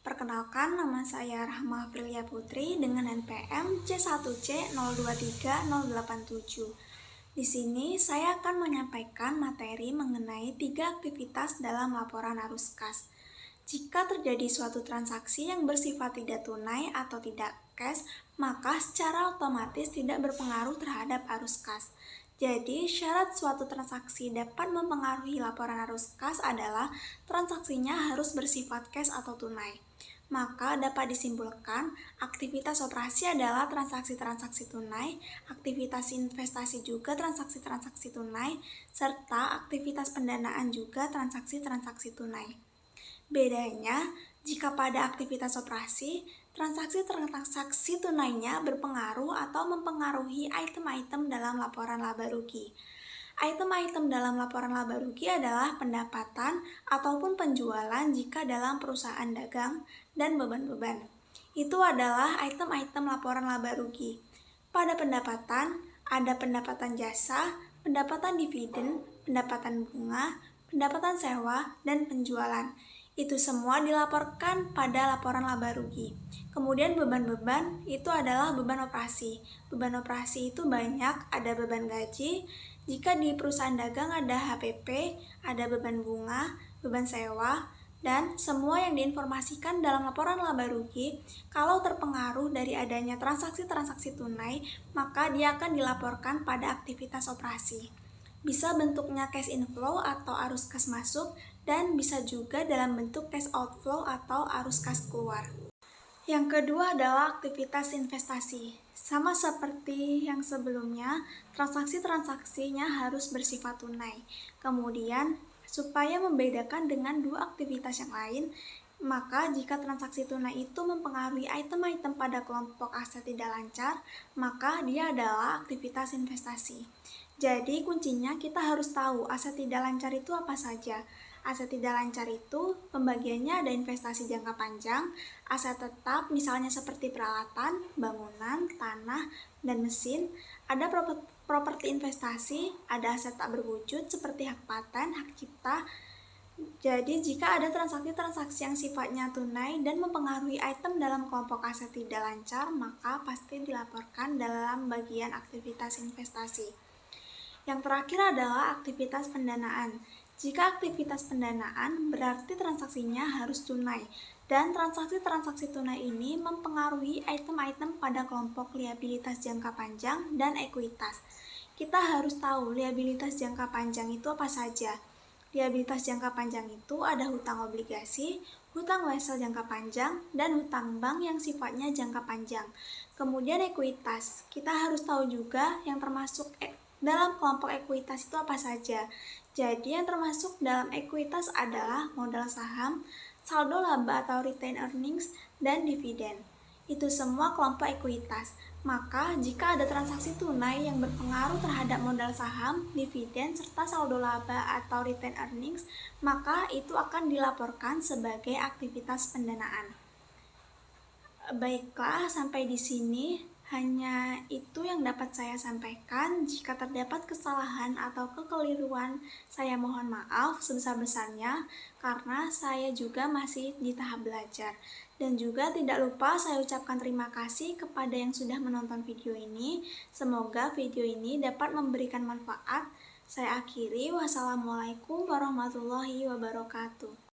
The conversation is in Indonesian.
Perkenalkan, nama saya Rahma Aprilia Putri dengan NPM C1C023087. Di sini saya akan menyampaikan materi mengenai 3 aktivitas dalam laporan arus kas. Jika terjadi suatu transaksi yang bersifat tidak tunai atau tidak cash, maka secara otomatis tidak berpengaruh terhadap arus kas. Jadi, syarat suatu transaksi dapat mempengaruhi laporan arus kas adalah transaksinya harus bersifat cash atau tunai. Maka dapat disimpulkan, aktivitas operasi adalah transaksi-transaksi tunai, aktivitas investasi juga transaksi-transaksi tunai, serta aktivitas pendanaan juga transaksi-transaksi tunai. Bedanya, jika pada aktivitas operasi, transaksi-transaksi tunainya berpengaruh atau mempengaruhi item-item dalam laporan laba rugi. Item-item dalam laporan laba rugi adalah pendapatan ataupun penjualan jika dalam perusahaan dagang dan beban-beban. Itu adalah item-item laporan laba rugi. Pada pendapatan, ada pendapatan jasa, pendapatan dividen, pendapatan bunga, pendapatan sewa, dan penjualan. Itu semua dilaporkan pada laporan laba rugi. Kemudian beban-beban itu adalah beban operasi. Beban operasi itu banyak, ada beban gaji. Jika di perusahaan dagang ada HPP, ada beban bunga, beban sewa, dan semua yang diinformasikan dalam laporan laba rugi, kalau terpengaruh dari adanya transaksi-transaksi tunai, maka dia akan dilaporkan pada aktivitas operasi. Bisa bentuknya cash inflow atau arus kas masuk, dan bisa juga dalam bentuk cash outflow atau arus kas keluar. Yang kedua adalah aktivitas investasi. Sama seperti yang sebelumnya, transaksi-transaksinya harus bersifat tunai. Kemudian, supaya membedakan dengan dua aktivitas yang lain, maka jika transaksi tunai itu mempengaruhi item-item pada kelompok aset tidak lancar, maka dia adalah aktivitas investasi. Jadi kuncinya kita harus tahu aset tidak lancar itu apa saja. Aset tidak lancar itu pembagiannya ada investasi jangka panjang, aset tetap misalnya seperti peralatan, bangunan, tanah, dan mesin, ada properti investasi, ada aset tak berwujud seperti hak paten, hak cipta. Jadi jika ada transaksi-transaksi yang sifatnya tunai dan mempengaruhi item dalam kelompok aset tidak lancar, maka pasti dilaporkan dalam bagian aktivitas investasi. Yang terakhir adalah aktivitas pendanaan. Jika aktivitas pendanaan berarti transaksinya harus tunai, dan transaksi-transaksi tunai ini mempengaruhi item-item pada kelompok liabilitas jangka panjang dan ekuitas. Kita harus tahu liabilitas jangka panjang itu apa saja. Liabilitas jangka panjang itu ada hutang obligasi, hutang wesel jangka panjang, dan hutang bank yang sifatnya jangka panjang. Kemudian ekuitas, kita harus tahu juga yang termasuk dalam kelompok ekuitas itu apa saja. Jadi yang termasuk dalam ekuitas adalah modal saham, saldo laba atau retained earnings, dan dividen. Itu semua kelompok ekuitas. Maka jika ada transaksi tunai yang berpengaruh terhadap modal saham, dividen, serta saldo laba atau retained earnings, maka itu akan dilaporkan sebagai aktivitas pendanaan. Baiklah, sampai di sini. Hanya itu yang dapat saya sampaikan. Jika terdapat kesalahan atau kekeliruan, saya mohon maaf sebesar-besarnya karena saya juga masih di tahap belajar. Dan juga tidak lupa saya ucapkan terima kasih kepada yang sudah menonton video ini. Semoga video ini dapat memberikan manfaat. Saya akhiri, wassalamualaikum warahmatullahi wabarakatuh.